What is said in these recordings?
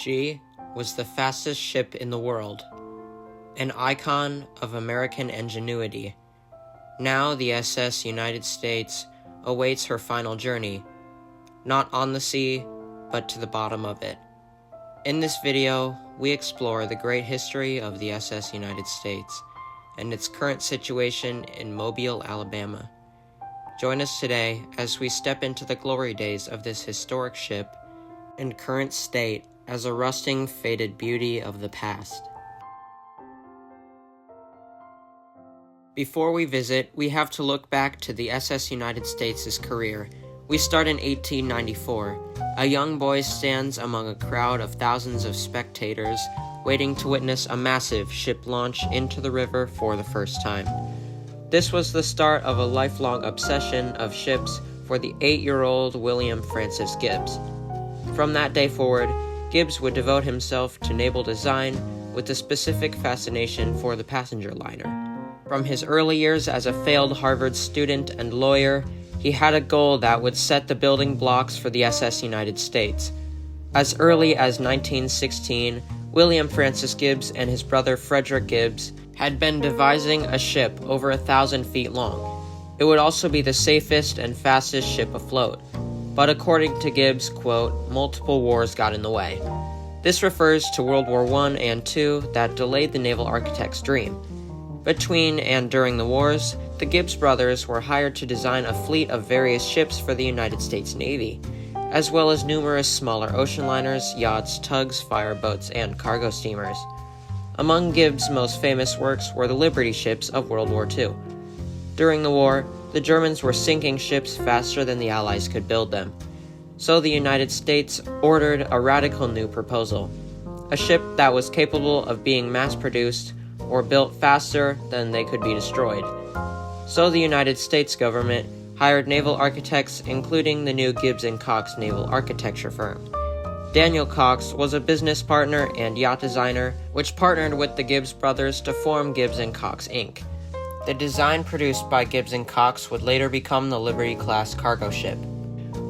She was the fastest ship in the world, an icon of American ingenuity. Now the SS United States awaits her final journey, not on the sea, but to the bottom of it. In this video, we explore the great history of the SS United States and its current situation in Mobile, Alabama. Join us today as we step into the glory days of this historic ship and current state as a rusting, faded beauty of the past. Before we visit, we have to look back to the SS United States' career. We start in 1894. A young boy stands among a crowd of thousands of spectators waiting to witness a massive ship launch into the river for the first time. This was the start of a lifelong obsession of ships for the 8-year-old William Francis Gibbs. From that day forward, Gibbs would devote himself to naval design with a specific fascination for the passenger liner. From his early years as a failed Harvard student and lawyer, he had a goal that would set the building blocks for the SS United States. As early as 1916, William Francis Gibbs and his brother Frederick Gibbs had been devising a ship over 1,000 feet long. It would also be the safest and fastest ship afloat. But according to Gibbs, quote, multiple wars got in the way. This refers to World War I and II that delayed the naval architect's dream. Between and during the wars, the Gibbs brothers were hired to design a fleet of various ships for the United States Navy, as well as numerous smaller ocean liners, yachts, tugs, fireboats, and cargo steamers. Among Gibbs' most famous works were the Liberty ships of World War II. During the war, the Germans were sinking ships faster than the Allies could build them. So the United States ordered a radical new proposal, a ship that was capable of being mass-produced or built faster than they could be destroyed. So the United States government hired naval architects, including the new Gibbs & Cox naval architecture firm. Daniel Cox was a business partner and yacht designer, which partnered with the Gibbs brothers to form Gibbs & Cox Inc. The design produced by Gibbs & Cox would later become the Liberty-class cargo ship.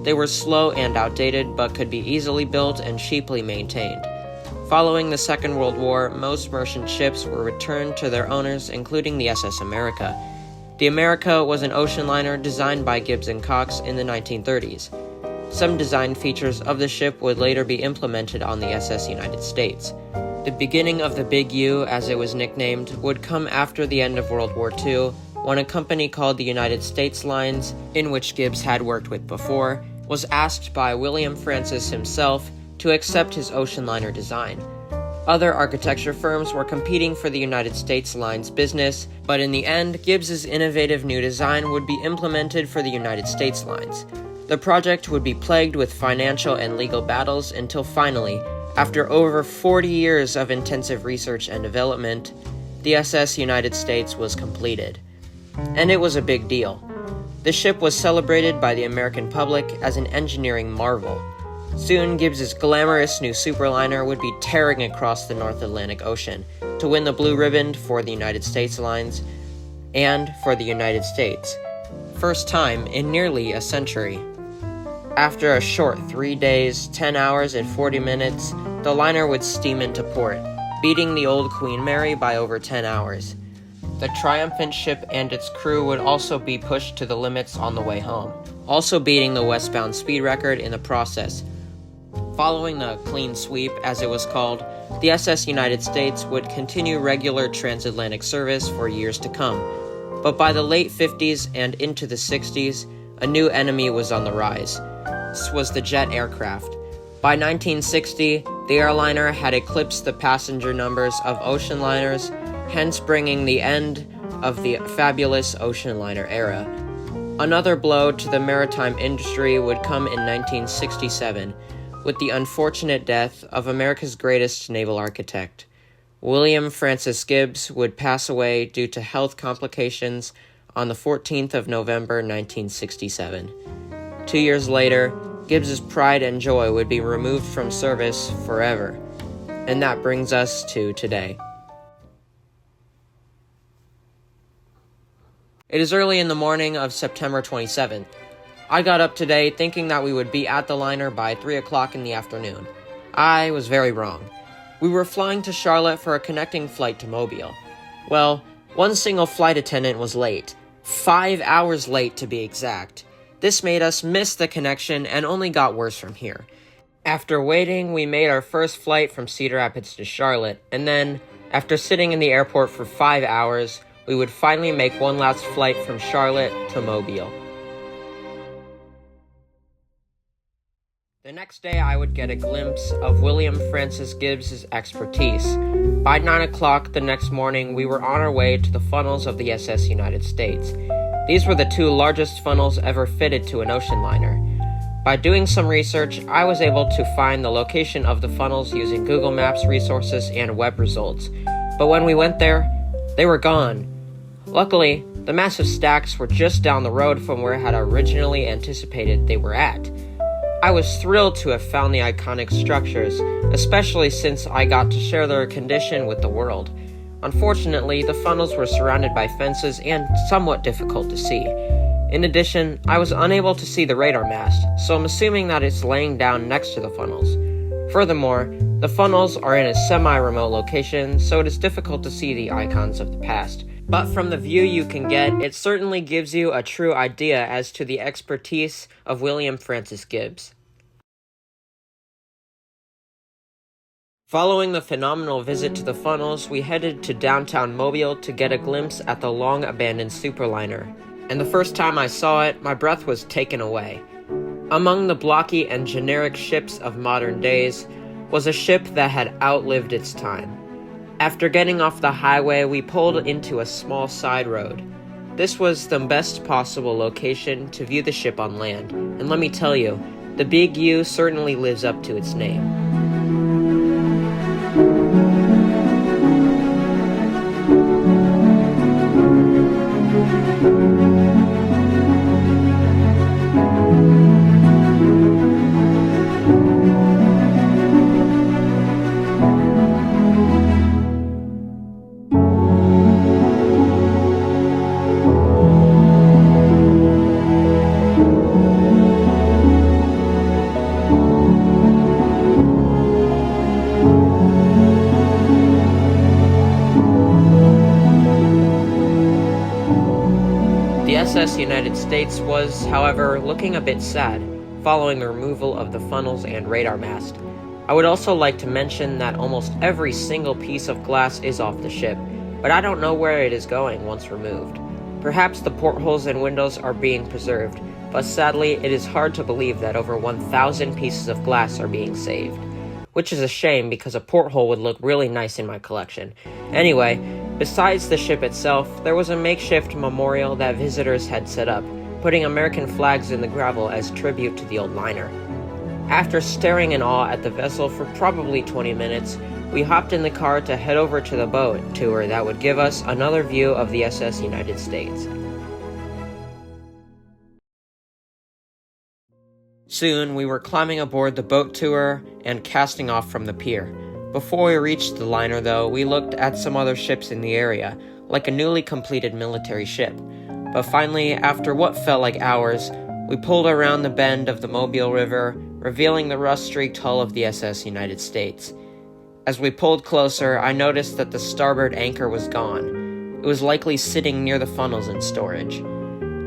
They were slow and outdated, but could be easily built and cheaply maintained. Following the Second World War, most merchant ships were returned to their owners, including the SS America. The America was an ocean liner designed by Gibbs & Cox in the 1930s. Some design features of the ship would later be implemented on the SS United States. The beginning of the Big U, as it was nicknamed, would come after the end of World War II, when a company called the United States Lines, in which Gibbs had worked with before, was asked by William Francis himself to accept his ocean liner design. Other architecture firms were competing for the United States Lines business, but in the end, Gibbs's innovative new design would be implemented for the United States Lines. The project would be plagued with financial and legal battles until finally, after over 40 years of intensive research and development, the SS United States was completed. And it was a big deal. The ship was celebrated by the American public as an engineering marvel. Soon, Gibbs's glamorous new superliner would be tearing across the North Atlantic Ocean to win the blue ribbon for the United States Lines and for the United States. First time in nearly a century. After a short 3 days, 10 hours, and 40 minutes, the liner would steam into port, beating the old Queen Mary by over 10 hours. The triumphant ship and its crew would also be pushed to the limits on the way home, also beating the westbound speed record in the process. Following the clean sweep, as it was called, the SS United States would continue regular transatlantic service for years to come. But by the late 50s and into the 60s, a new enemy was on the rise. This was the jet aircraft. By 1960, the airliner had eclipsed the passenger numbers of ocean liners, hence bringing the end of the fabulous ocean liner era. Another blow to the maritime industry would come in 1967, with the unfortunate death of America's greatest naval architect. William Francis Gibbs would pass away due to health complications on the 14th of November 1967. 2 years later, Gibbs's pride and joy would be removed from service forever. And that brings us to today. It is early in the morning of September 27th. I got up today thinking that we would be at the liner by 3 o'clock in the afternoon. I was very wrong. We were flying to Charlotte for a connecting flight to Mobile. Well, one single flight attendant was late. 5 hours late to be exact. This made us miss the connection and only got worse from here. After waiting, we made our first flight from Cedar Rapids to Charlotte, and then, after sitting in the airport for 5 hours, we would finally make one last flight from Charlotte to Mobile. The next day, I would get a glimpse of William Francis Gibbs' expertise. By 9 o'clock the next morning, we were on our way to the funnels of the SS United States. These were the two largest funnels ever fitted to an ocean liner. By doing some research, I was able to find the location of the funnels using Google Maps resources and web results. But when we went there, they were gone. Luckily, the massive stacks were just down the road from where I had originally anticipated they were at. I was thrilled to have found the iconic structures, especially since I got to share their condition with the world. Unfortunately, the funnels were surrounded by fences and somewhat difficult to see. In addition, I was unable to see the radar mast, so I'm assuming that it's laying down next to the funnels. Furthermore, the funnels are in a semi-remote location, so it is difficult to see the icons of the past. But from the view you can get, it certainly gives you a true idea as to the expertise of William Francis Gibbs. Following the phenomenal visit to the funnels, we headed to downtown Mobile to get a glimpse at the long-abandoned superliner. And the first time I saw it, my breath was taken away. Among the blocky and generic ships of modern days was a ship that had outlived its time. After getting off the highway, we pulled into a small side road. This was the best possible location to view the ship on land, and let me tell you, the Big U certainly lives up to its name. The SS United States was, however, looking a bit sad, following the removal of the funnels and radar mast. I would also like to mention that almost every single piece of glass is off the ship, but I don't know where it is going once removed. Perhaps the portholes and windows are being preserved, but sadly it is hard to believe that over 1,000 pieces of glass are being saved. Which is a shame because a porthole would look really nice in my collection. Anyway, besides the ship itself, there was a makeshift memorial that visitors had set up, putting American flags in the gravel as tribute to the old liner. After staring in awe at the vessel for probably 20 minutes, we hopped in the car to head over to the boat tour that would give us another view of the SS United States. Soon, we were climbing aboard the boat tour and casting off from the pier. Before we reached the liner, though, we looked at some other ships in the area, like a newly completed military ship. But finally, after what felt like hours, we pulled around the bend of the Mobile River, revealing the rust-streaked hull of the SS United States. As we pulled closer, I noticed that the starboard anchor was gone. It was likely sitting near the funnels in storage.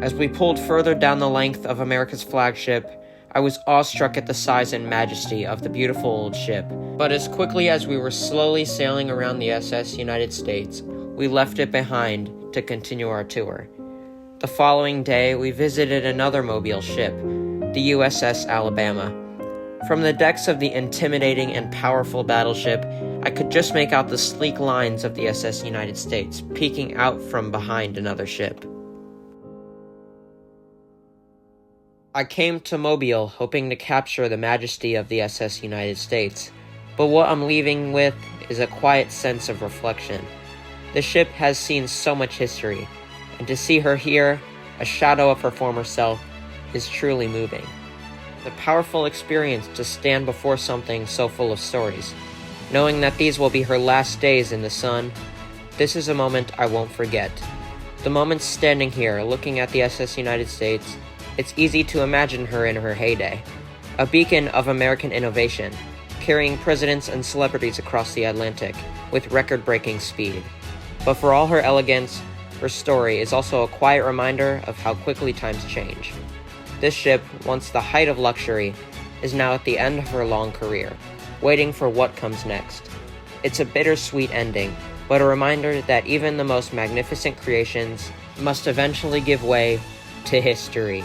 As we pulled further down the length of America's flagship, I was awestruck at the size and majesty of the beautiful old ship. But as quickly as we were slowly sailing around the SS United States, we left it behind to continue our tour. The following day, we visited another Mobile ship, the USS Alabama. From the decks of the intimidating and powerful battleship, I could just make out the sleek lines of the SS United States peeking out from behind another ship. I came to Mobile hoping to capture the majesty of the SS United States, but what I'm leaving with is a quiet sense of reflection. The ship has seen so much history, and to see her here, a shadow of her former self, is truly moving. The powerful experience to stand before something so full of stories, knowing that these will be her last days in the sun, this is a moment I won't forget. The moment standing here, looking at the SS United States, it's easy to imagine her in her heyday, a beacon of American innovation, carrying presidents and celebrities across the Atlantic with record-breaking speed. But for all her elegance, her story is also a quiet reminder of how quickly times change. This ship, once the height of luxury, is now at the end of her long career, waiting for what comes next. It's a bittersweet ending, but a reminder that even the most magnificent creations must eventually give way to history.